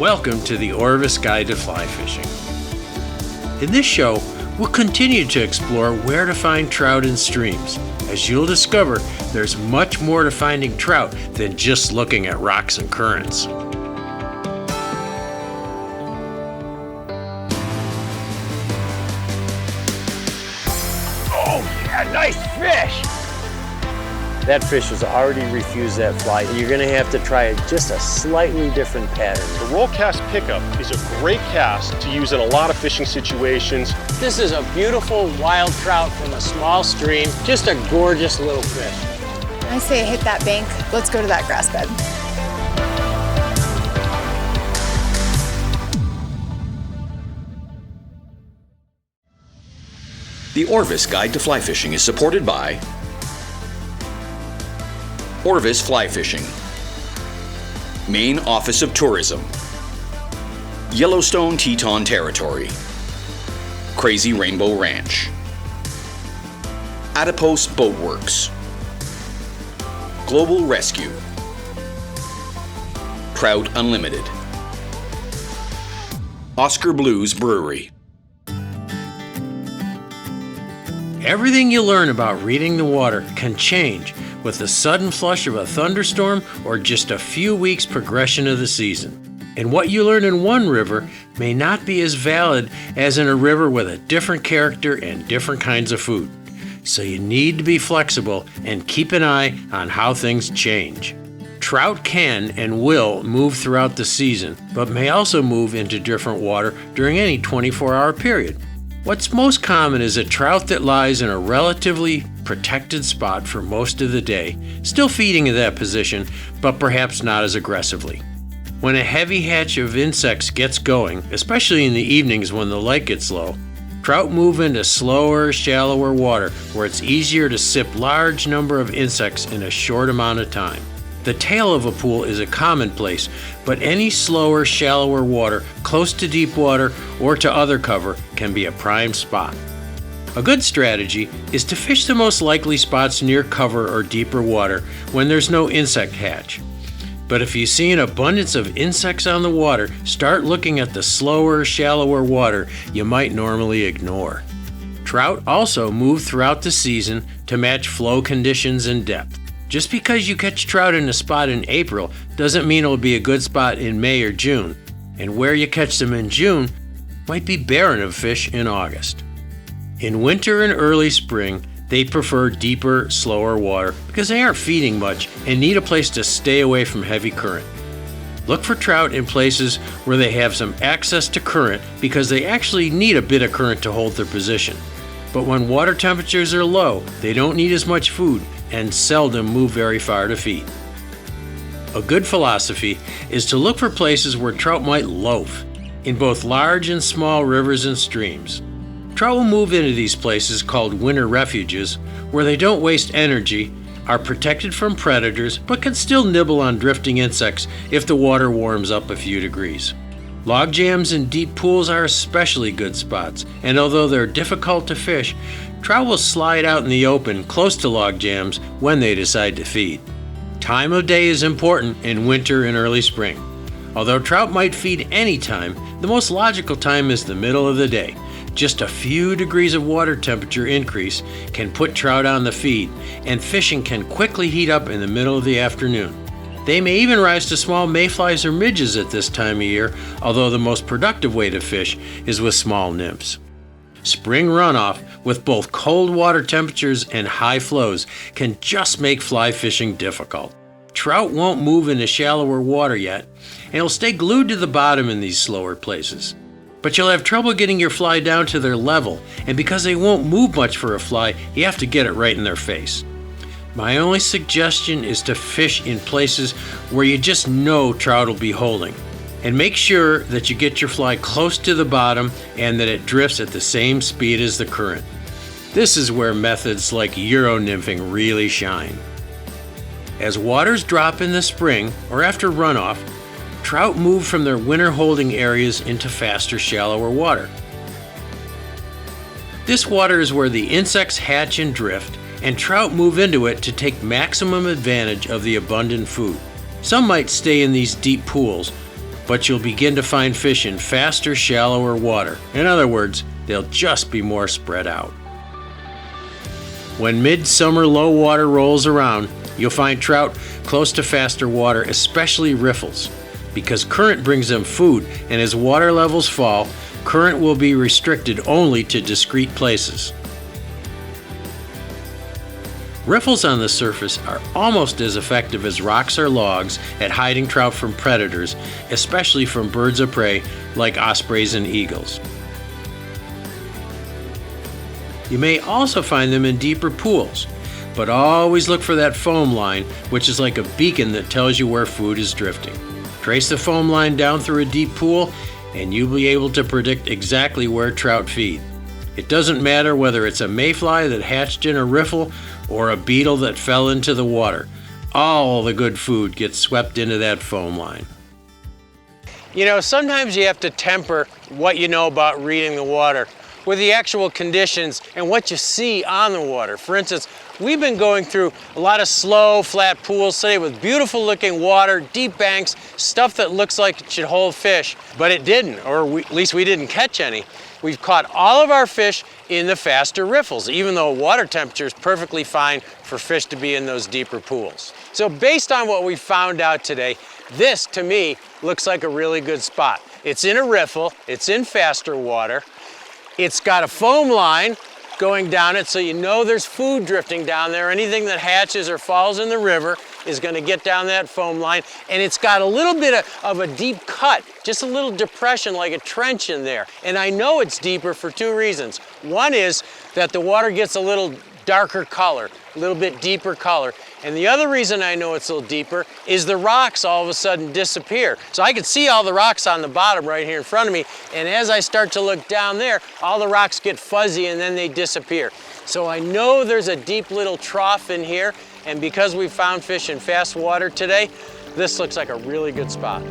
Welcome to the Orvis Guide to Fly Fishing. In this show, we'll continue to explore where to find trout in streams. As you'll discover, there's much more to finding trout than just looking at rocks and currents. Oh yeah, nice fish! That fish has already refused that fly. You're gonna have to try just a slightly different pattern. The roll cast pickup is a great cast to use in a lot of fishing situations. This is a beautiful wild trout from a small stream. Just a gorgeous little fish. I say hit that bank. Let's go to that grass bed. The Orvis Guide to Fly Fishing is supported by Orvis Fly Fishing, Maine Office of Tourism, Yellowstone Teton Territory, Crazy Rainbow Ranch, Adipose Boat Works, Global Rescue, Trout Unlimited, Oscar Blues Brewery. Everything you learn about reading the water can change with the sudden flush of a thunderstorm or just a few weeks progression of the season. And what you learn in one river may not be as valid as in a river with a different character and different kinds of food. So you need to be flexible and keep an eye on how things change. Trout can and will move throughout the season, but may also move into different water during any 24-hour period. What's most common is a trout that lies in a relatively protected spot for most of the day, still feeding in that position, but perhaps not as aggressively. When a heavy hatch of insects gets going, especially in the evenings when the light gets low, trout move into slower, shallower water where it's easier to sip large number of insects in a short amount of time. The tail of a pool is a common place, but any slower, shallower water close to deep water or to other cover can be a prime spot. A good strategy is to fish the most likely spots near cover or deeper water when there's no insect hatch. But if you see an abundance of insects on the water, start looking at the slower, shallower water you might normally ignore. Trout also move throughout the season to match flow conditions and depth. Just because you catch trout in a spot in April doesn't mean it'll be a good spot in May or June, and where you catch them in June might be barren of fish in August. In winter and early spring, they prefer deeper, slower water because they aren't feeding much and need a place to stay away from heavy current. Look for trout in places where they have some access to current because they actually need a bit of current to hold their position. But when water temperatures are low, they don't need as much food and seldom move very far to feed. A good philosophy is to look for places where trout might loaf, in both large and small rivers and streams. Trout will move into these places called winter refuges, where they don't waste energy, are protected from predators, but can still nibble on drifting insects if the water warms up a few degrees. Log jams and deep pools are especially good spots, and although they're difficult to fish, trout will slide out in the open close to log jams when they decide to feed. Time of day is important in winter and early spring. Although trout might feed any time, the most logical time is the middle of the day. Just a few degrees of water temperature increase can put trout on the feed, and fishing can quickly heat up in the middle of the afternoon. They may even rise to small mayflies or midges at this time of year, although the most productive way to fish is with small nymphs. Spring runoff with both cold water temperatures and high flows can just make fly fishing difficult. Trout won't move into shallower water yet, and will stay glued to the bottom in these slower places. But you'll have trouble getting your fly down to their level, and because they won't move much for a fly, you have to get it right in their face. My only suggestion is to fish in places where you just know trout will be holding. And make sure that you get your fly close to the bottom and that it drifts at the same speed as the current. This is where methods like Euro nymphing really shine. As waters drop in the spring or after runoff, trout move from their winter holding areas into faster, shallower water. This water is where the insects hatch and drift, and trout move into it to take maximum advantage of the abundant food. Some might stay in these deep pools, but you'll begin to find fish in faster, shallower water. In other words, they'll just be more spread out. When midsummer low water rolls around, you'll find trout close to faster water, especially riffles, because current brings them food, and as water levels fall, current will be restricted only to discrete places. Riffles on the surface are almost as effective as rocks or logs at hiding trout from predators, especially from birds of prey like ospreys and eagles. You may also find them in deeper pools, but always look for that foam line, which is like a beacon that tells you where food is drifting. Trace the foam line down through a deep pool, and you'll be able to predict exactly where trout feed. It doesn't matter whether it's a mayfly that hatched in a riffle or a beetle that fell into the water. All the good food gets swept into that foam line. You know, sometimes you have to temper what you know about reading the water with the actual conditions and what you see on the water. For instance, we've been going through a lot of slow, flat pools today with beautiful looking water, deep banks, stuff that looks like it should hold fish, but it didn't, or at least we didn't catch any. We've caught all of our fish in the faster riffles, even though water temperature is perfectly fine for fish to be in those deeper pools. So based on what we found out today, this to me looks like a really good spot. It's in a riffle, it's in faster water, it's got a foam line going down it, so you know there's food drifting down there. Anything that hatches or falls in the river is going to get down that foam line, and it's got a little bit of a deep cut, just a little depression like a trench in there. And I know it's deeper for two reasons. One is that the water gets a little darker color, a little bit deeper color. And the other reason I know it's a little deeper is the rocks all of a sudden disappear. So I can see all the rocks on the bottom right here in front of me, and as I start to look down there, all the rocks get fuzzy and then they disappear. So I know there's a deep little trough in here, and because we found fish in fast water today, this looks like a really good spot.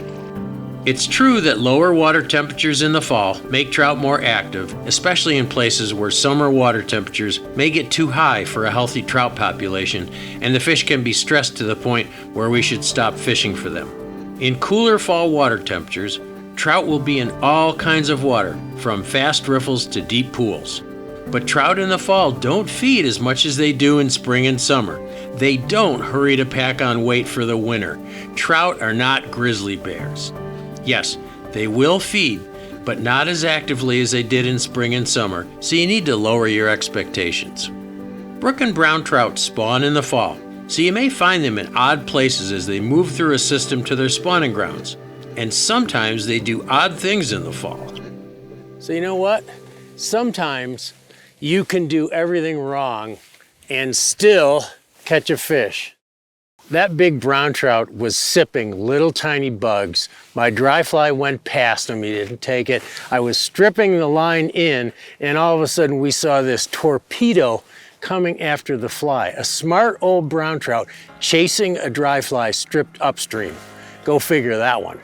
It's true that lower water temperatures in the fall make trout more active, especially in places where summer water temperatures may get too high for a healthy trout population, and the fish can be stressed to the point where we should stop fishing for them. In cooler fall water temperatures, trout will be in all kinds of water, from fast riffles to deep pools. But trout in the fall don't feed as much as they do in spring and summer. They don't hurry to pack on weight for the winter. Trout are not grizzly bears. Yes, they will feed, but not as actively as they did in spring and summer, so you need to lower your expectations. Brook and brown trout spawn in the fall, so you may find them in odd places as they move through a system to their spawning grounds. And sometimes they do odd things in the fall. So you know what? Sometimes you can do everything wrong and still catch a fish. That big brown trout was sipping little tiny bugs. My dry fly went past him, he didn't take it. I was stripping the line in, and all of a sudden we saw this torpedo coming after the fly. A smart old brown trout chasing a dry fly stripped upstream. Go figure that one.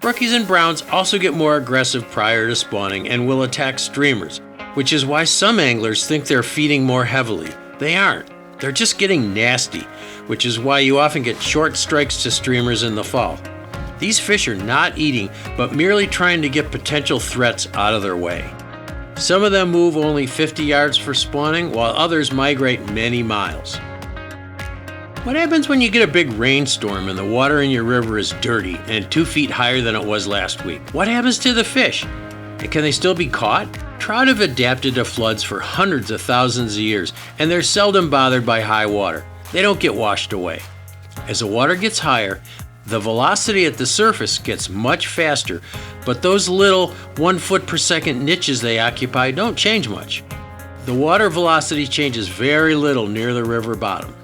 Brookies and browns also get more aggressive prior to spawning and will attack streamers, which is why some anglers think they're feeding more heavily. They aren't. They're just getting nasty, which is why you often get short strikes to streamers in the fall. These fish are not eating, but merely trying to get potential threats out of their way. Some of them move only 50 yards for spawning, while others migrate many miles. What happens when you get a big rainstorm and the water in your river is dirty and 2 feet higher than it was last week? What happens to the fish? And can they still be caught? Trout have adapted to floods for hundreds of thousands of years, and they're seldom bothered by high water. They don't get washed away. As the water gets higher, the velocity at the surface gets much faster, but those little 1 foot per second niches they occupy don't change much. The water velocity changes very little near the river bottom.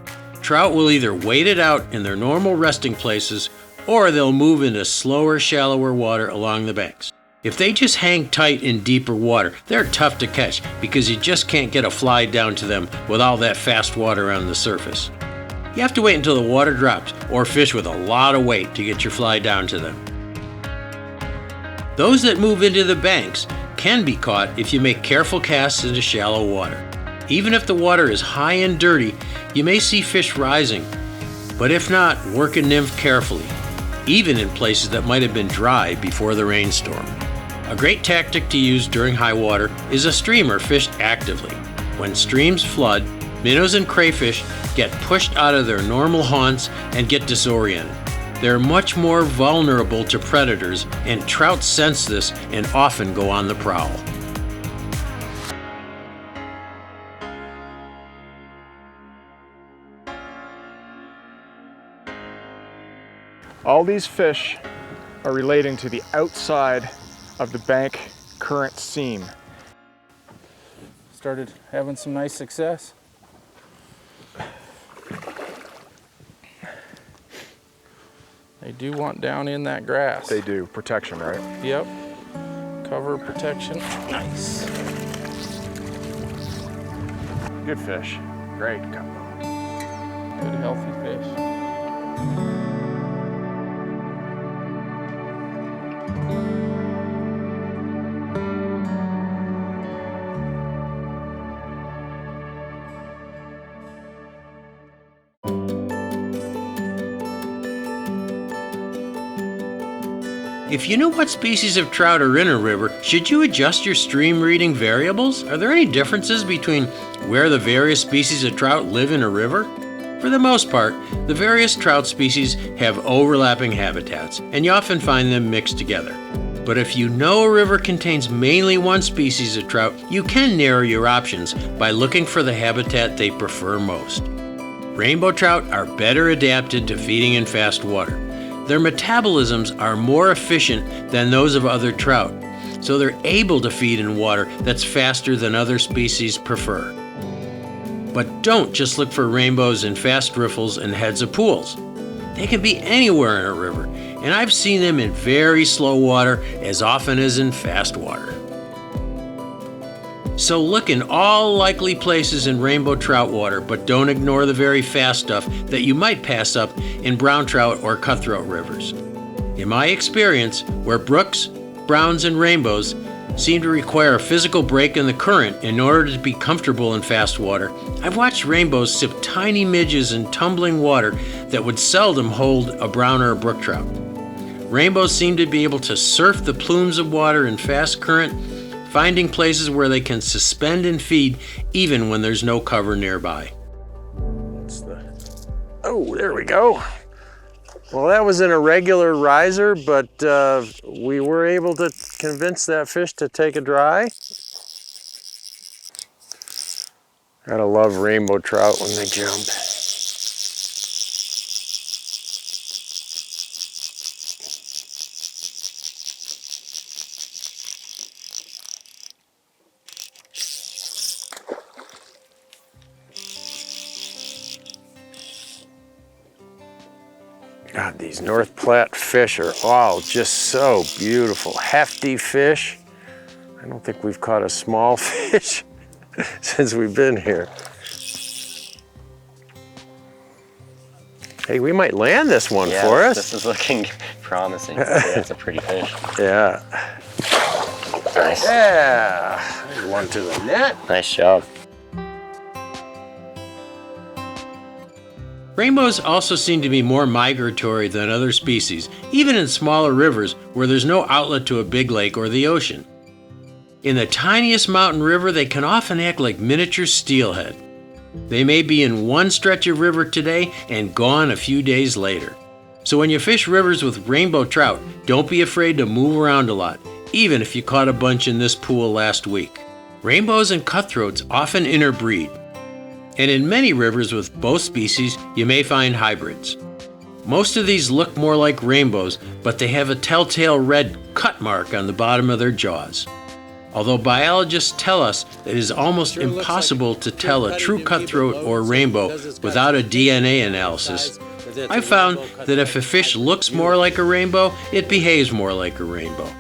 Trout will either wait it out in their normal resting places, or they'll move into slower, shallower water along the banks. If they just hang tight in deeper water, they're tough to catch because you just can't get a fly down to them with all that fast water on the surface. You have to wait until the water drops or fish with a lot of weight to get your fly down to them. Those that move into the banks can be caught if you make careful casts into shallow water. Even if the water is high and dirty, you may see fish rising, but if not, work a nymph carefully. even in places that might have been dry before the rainstorm. A great tactic to use during high water is a streamer fished actively. When streams flood, minnows and crayfish get pushed out of their normal haunts and get disoriented. They're much more vulnerable to predators, and trout sense this and often go on the prowl. All these fish are relating to the outside of the bank current seam. Started having some nice success. They do want down in that grass. They do, protection, right? Yep. Cover protection. Nice. Good fish. Great combo. Good healthy fish. If you know what species of trout are in a river, should you adjust your stream reading variables? Are there any differences between where the various species of trout live in a river? For the most part, the various trout species have overlapping habitats, and you often find them mixed together. But if you know a river contains mainly one species of trout, you can narrow your options by looking for the habitat they prefer most. Rainbow trout are better adapted to feeding in fast water. Their metabolisms are more efficient than those of other trout, so they're able to feed in water that's faster than other species prefer. But don't just look for rainbows in fast riffles and heads of pools. They can be anywhere in a river, and I've seen them in very slow water as often as in fast water. So look in all likely places in rainbow trout water, but don't ignore the very fast stuff that you might pass up in brown trout or cutthroat rivers. In my experience, where brooks, browns, and rainbows seem to require a physical break in the current in order to be comfortable in fast water, I've watched rainbows sip tiny midges in tumbling water that would seldom hold a brown or a brook trout. Rainbows seem to be able to surf the plumes of water in fast current, finding places where they can suspend and feed even when there's no cover nearby. Oh, there we go. Well, that was an irregular riser, but we were able to convince that fish to take a dry. Gotta love rainbow trout when they jump. God, these North Platte fish are all just so beautiful. Hefty fish. I don't think we've caught a small fish since we've been here. Hey, we might land this one for us. This is looking promising. That's a pretty fish. Yeah. Nice. Yeah. There's one to the net. Nice job. Rainbows also seem to be more migratory than other species, even in smaller rivers where there's no outlet to a big lake or the ocean. In the tiniest mountain river, they can often act like miniature steelhead. They may be in one stretch of river today and gone a few days later. So when you fish rivers with rainbow trout, don't be afraid to move around a lot, even if you caught a bunch in this pool last week. Rainbows and cutthroats often interbreed. And in many rivers with both species, you may find hybrids. Most of these look more like rainbows, but they have a telltale red cut mark on the bottom of their jaws. Although biologists tell us that it is almost impossible to tell a true cutthroat or rainbow without a DNA analysis, I found that if a fish looks more like a rainbow, it behaves more like a rainbow.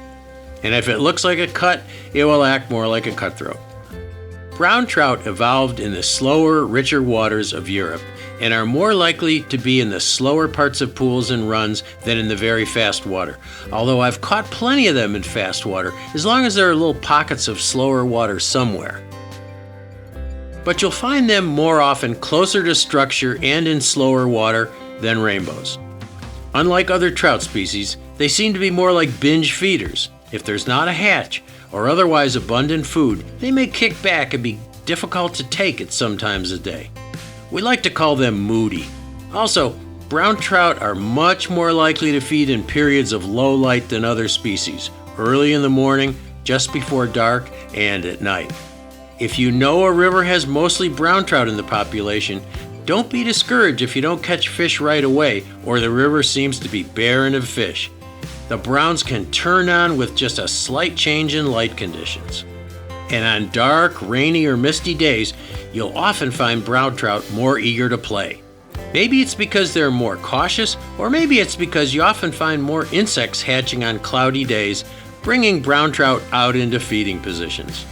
And if it looks like a cut, it will act more like a cutthroat. Brown trout evolved in the slower, richer waters of Europe and are more likely to be in the slower parts of pools and runs than in the very fast water. Although I've caught plenty of them in fast water, as long as there are little pockets of slower water somewhere. But you'll find them more often closer to structure and in slower water than rainbows. Unlike other trout species, they seem to be more like binge feeders. If there's not a hatch or otherwise abundant food, they may kick back and be difficult to take at some times of day. We like to call them moody. Also, brown trout are much more likely to feed in periods of low light than other species, early in the morning, just before dark, and at night. If you know a river has mostly brown trout in the population, don't be discouraged if you don't catch fish right away or the river seems to be barren of fish. The browns can turn on with just a slight change in light conditions. And on dark, rainy, or misty days, you'll often find brown trout more eager to play. Maybe it's because they're more cautious, or maybe it's because you often find more insects hatching on cloudy days, bringing brown trout out into feeding positions.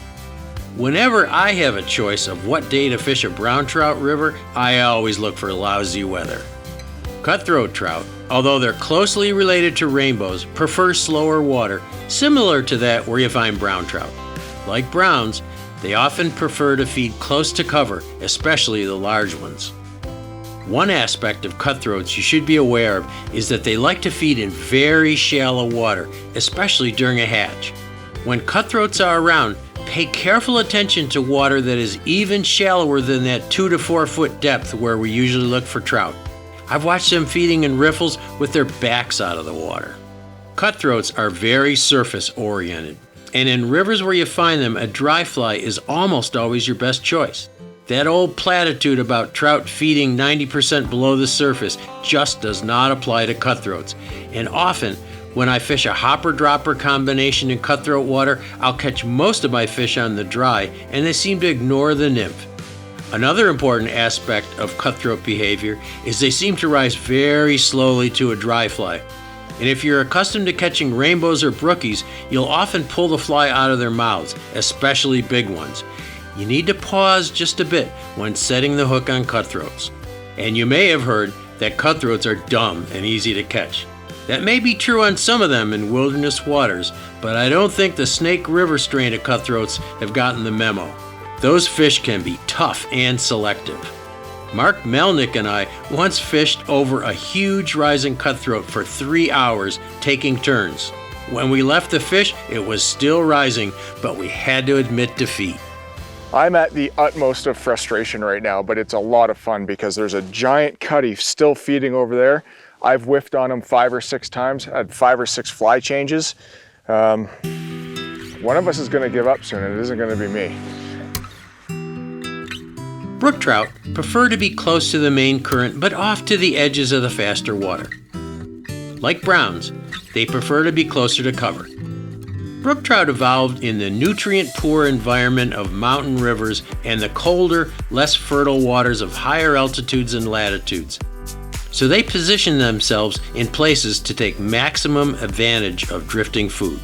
Whenever I have a choice of what day to fish a brown trout river, I always look for lousy weather. Cutthroat trout, although they're closely related to rainbows, prefer slower water, similar to that where you find brown trout. Like browns, they often prefer to feed close to cover, especially the large ones. One aspect of cutthroats you should be aware of is that they like to feed in very shallow water, especially during a hatch. When cutthroats are around, pay careful attention to water that is even shallower than that 2 to 4 foot depth where we usually look for trout. I've watched them feeding in riffles with their backs out of the water. Cutthroats are very surface oriented, and in rivers where you find them, a dry fly is almost always your best choice. That old platitude about trout feeding 90% below the surface just does not apply to cutthroats, and often when I fish a hopper-dropper combination in cutthroat water, I'll catch most of my fish on the dry, and they seem to ignore the nymph. Another important aspect of cutthroat behavior is they seem to rise very slowly to a dry fly. And if you're accustomed to catching rainbows or brookies, you'll often pull the fly out of their mouths, especially big ones. You need to pause just a bit when setting the hook on cutthroats. And you may have heard that cutthroats are dumb and easy to catch. That may be true on some of them in wilderness waters, but I don't think the Snake River strain of cutthroats have gotten the memo. Those fish can be tough and selective. Mark Melnick and I once fished over a huge rising cutthroat for 3 hours, taking turns. When we left the fish, it was still rising, but we had to admit defeat. I'm at the utmost of frustration right now, but it's a lot of fun because there's a giant cutty still feeding over there. I've whiffed on him 5 or 6 times, had 5 or 6 fly changes. One of us is gonna give up soon, and it isn't gonna be me. Brook trout prefer to be close to the main current but off to the edges of the faster water. Like browns, they prefer to be closer to cover. Brook trout evolved in the nutrient-poor environment of mountain rivers and the colder, less fertile waters of higher altitudes and latitudes. So they position themselves in places to take maximum advantage of drifting food.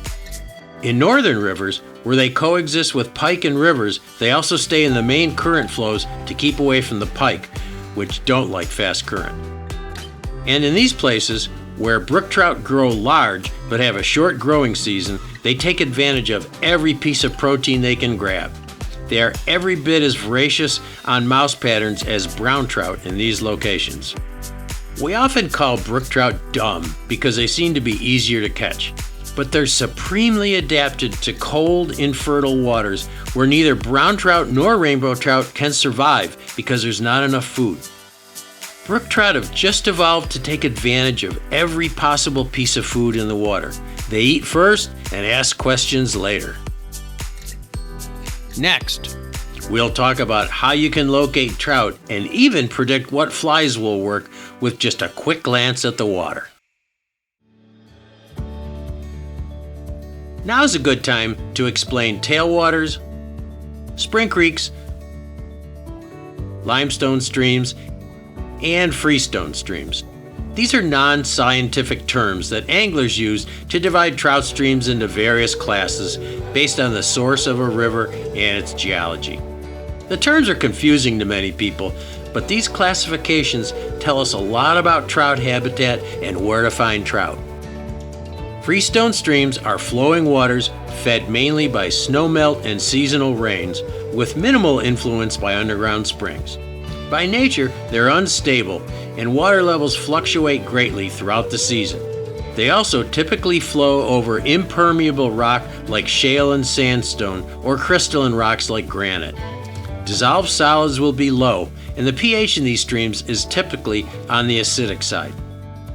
In northern rivers, where they coexist with pike and rivers, they also stay in the main current flows to keep away from the pike, which don't like fast current. And in these places, where brook trout grow large but have a short growing season, they take advantage of every piece of protein they can grab. They are every bit as voracious on mouse patterns as brown trout in these locations. We often call brook trout dumb because they seem to be easier to catch, but they're supremely adapted to cold, infertile waters where neither brown trout nor rainbow trout can survive because there's not enough food. Brook trout have just evolved to take advantage of every possible piece of food in the water. They eat first and ask questions later. Next, we'll talk about how you can locate trout and even predict what flies will work with just a quick glance at the water. Now's a good time to explain tailwaters, spring creeks, limestone streams, and freestone streams. These are non-scientific terms that anglers use to divide trout streams into various classes based on the source of a river and its geology. The terms are confusing to many people, but these classifications tell us a lot about trout habitat and where to find trout. Freestone streams are flowing waters fed mainly by snowmelt and seasonal rains, with minimal influence by underground springs. By nature, they're unstable, and water levels fluctuate greatly throughout the season. They also typically flow over impermeable rock like shale and sandstone, or crystalline rocks like granite. Dissolved solids will be low, and the pH in these streams is typically on the acidic side.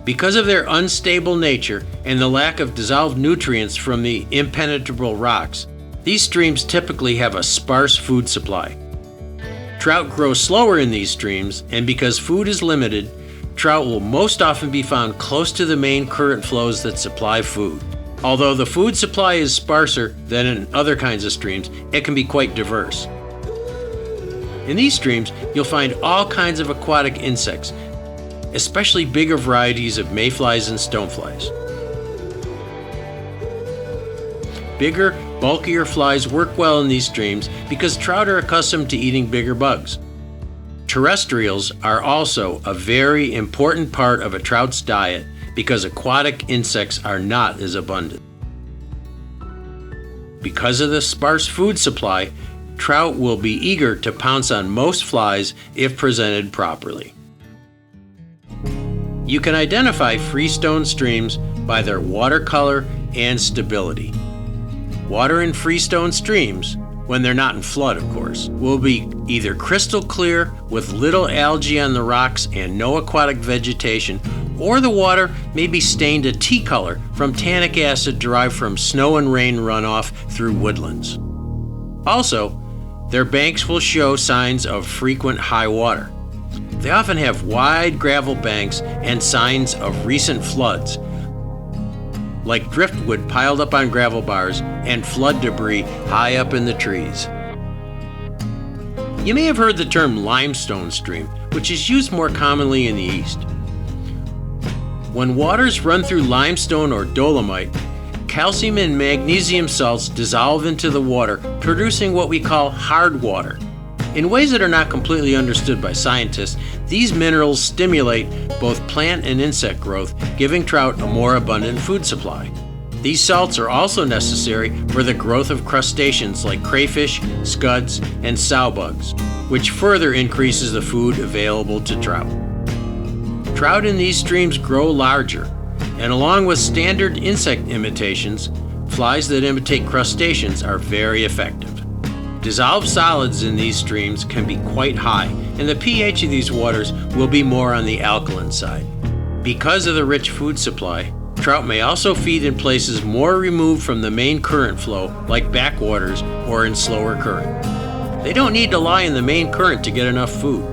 Because of their unstable nature and the lack of dissolved nutrients from the impenetrable rocks, these streams typically have a sparse food supply. Trout grow slower in these streams, and because food is limited, trout will most often be found close to the main current flows that supply food. Although the food supply is sparser than in other kinds of streams, it can be quite diverse. In these streams, you'll find all kinds of aquatic insects, especially bigger varieties of mayflies and stoneflies. Bigger, bulkier flies work well in these streams because trout are accustomed to eating bigger bugs. Terrestrials are also a very important part of a trout's diet because aquatic insects are not as abundant. Because of the sparse food supply, trout will be eager to pounce on most flies if presented properly. You can identify freestone streams by their water color and stability. Water in freestone streams, when they're not in flood of course, will be either crystal clear with little algae on the rocks and no aquatic vegetation, or the water may be stained a tea color from tannic acid derived from snow and rain runoff through woodlands. Also, their banks will show signs of frequent high water. They often have wide gravel banks and signs of recent floods, like driftwood piled up on gravel bars and flood debris high up in the trees. You may have heard the term limestone stream, which is used more commonly in the East. When waters run through limestone or dolomite, calcium and magnesium salts dissolve into the water, producing what we call hard water. In ways that are not completely understood by scientists, these minerals stimulate both plant and insect growth, giving trout a more abundant food supply. These salts are also necessary for the growth of crustaceans like crayfish, scuds, and sowbugs, which further increases the food available to trout. Trout in these streams grow larger, and along with standard insect imitations, flies that imitate crustaceans are very effective. Dissolved solids in these streams can be quite high, and the pH of these waters will be more on the alkaline side. Because of the rich food supply, trout may also feed in places more removed from the main current flow, like backwaters or in slower current. They don't need to lie in the main current to get enough food.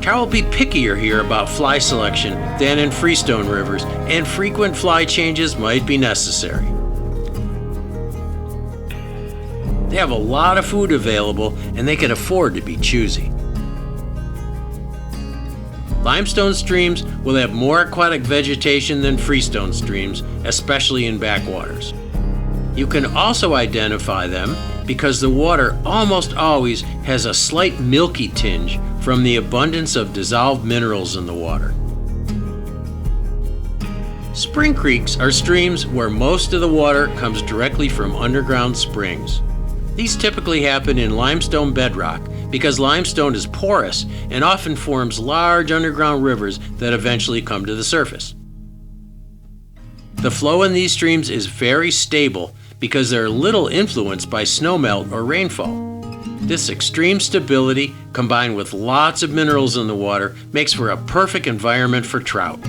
Trout will be pickier here about fly selection than in freestone rivers, and frequent fly changes might be necessary. They have a lot of food available, and they can afford to be choosy. Limestone streams will have more aquatic vegetation than freestone streams, especially in backwaters. You can also identify them because the water almost always has a slight milky tinge from the abundance of dissolved minerals in the water. Spring creeks are streams where most of the water comes directly from underground springs. These typically happen in limestone bedrock because limestone is porous and often forms large underground rivers that eventually come to the surface. The flow in these streams is very stable because they're little influenced by snowmelt or rainfall. This extreme stability, combined with lots of minerals in the water, makes for a perfect environment for trout.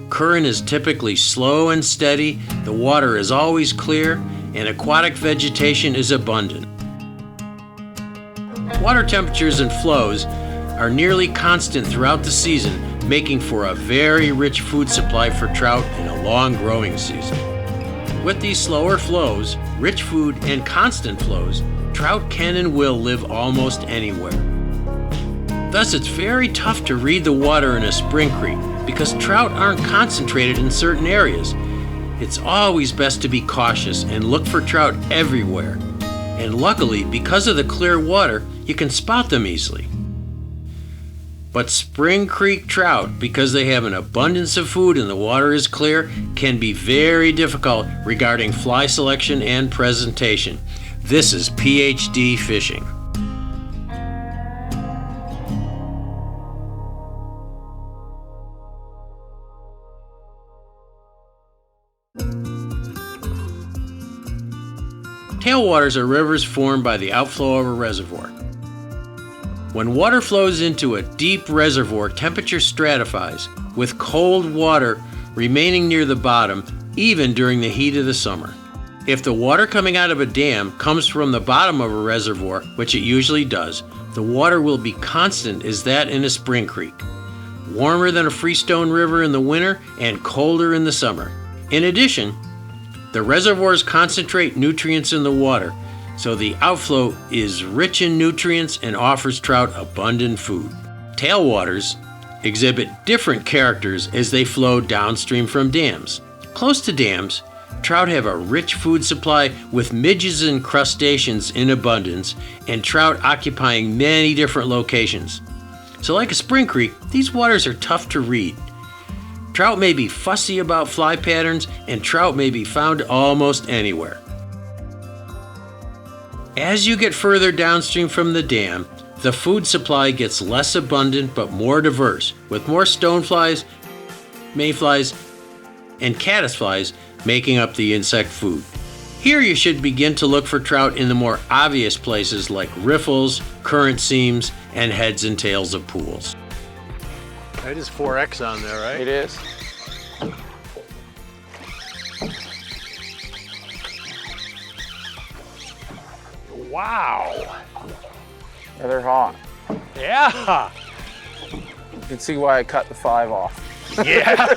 Current is typically slow and steady, the water is always clear, and aquatic vegetation is abundant. Water temperatures and flows are nearly constant throughout the season, making for a very rich food supply for trout in a long growing season. With these slower flows, rich food, and constant flows, trout can and will live almost anywhere. Thus, it's very tough to read the water in a spring creek because trout aren't concentrated in certain areas. It's always best to be cautious and look for trout everywhere. And luckily, because of the clear water, you can spot them easily. But spring creek trout, because they have an abundance of food and the water is clear, can be very difficult regarding fly selection and presentation. This is PhD fishing. Tailwaters are rivers formed by the outflow of a reservoir. When water flows into a deep reservoir, temperature stratifies, with cold water remaining near the bottom even during the heat of the summer. If the water coming out of a dam comes from the bottom of a reservoir, which it usually does, the water will be constant as that in a spring creek, warmer than a freestone river in the winter and colder in the summer. In addition, the reservoirs concentrate nutrients in the water, so the outflow is rich in nutrients and offers trout abundant food. Tailwaters exhibit different characters as they flow downstream from dams. Close to dams, trout have a rich food supply with midges and crustaceans in abundance, and trout occupying many different locations. So like a spring creek, these waters are tough to read. Trout may be fussy about fly patterns, and trout may be found almost anywhere. As you get further downstream from the dam, the food supply gets less abundant but more diverse, with more stoneflies, mayflies, and caddisflies making up the insect food. Here you should begin to look for trout in the more obvious places like riffles, current seams, and heads and tails of pools. That is 4X on there, right? It is. Wow. Yeah, they're hot. Yeah. You can see why I cut the 5 off. Yeah.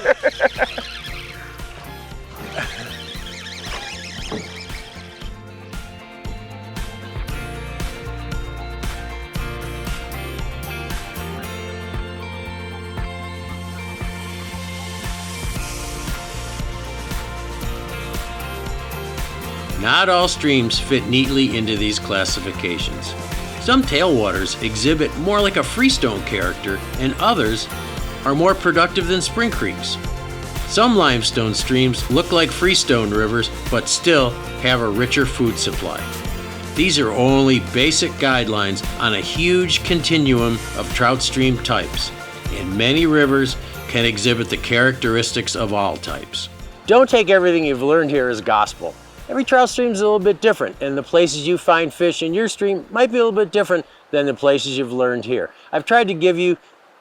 Not all streams fit neatly into these classifications. Some tailwaters exhibit more like a freestone character, and others are more productive than spring creeks. Some limestone streams look like freestone rivers, but still have a richer food supply. These are only basic guidelines on a huge continuum of trout stream types, and many rivers can exhibit the characteristics of all types. Don't take everything you've learned here as gospel. Every trout stream is a little bit different, and the places you find fish in your stream might be a little bit different than the places you've learned here. I've tried to give you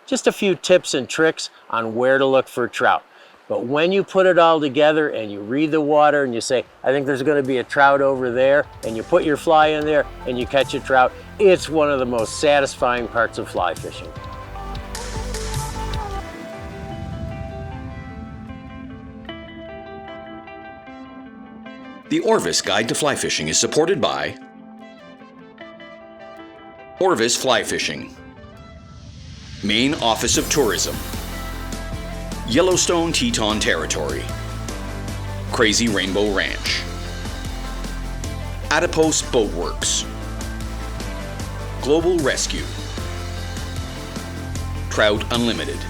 just a few tips and tricks on where to look for trout. But when you put it all together and you read the water and you say, I think there's going to be a trout over there, and you put your fly in there and you catch a trout, it's one of the most satisfying parts of fly fishing. The Orvis Guide to Fly Fishing is supported by Orvis Fly Fishing, Maine Office of Tourism, Yellowstone Teton Territory, Crazy Rainbow Ranch, Adipose Boat Works, Global Rescue, Trout Unlimited,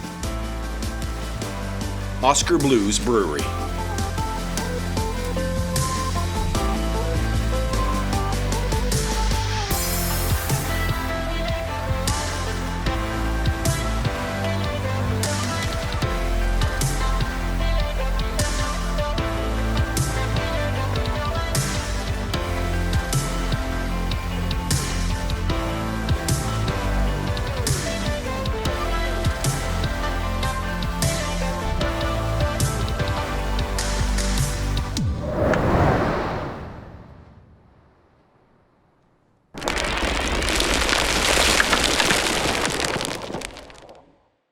Oscar Blues Brewery.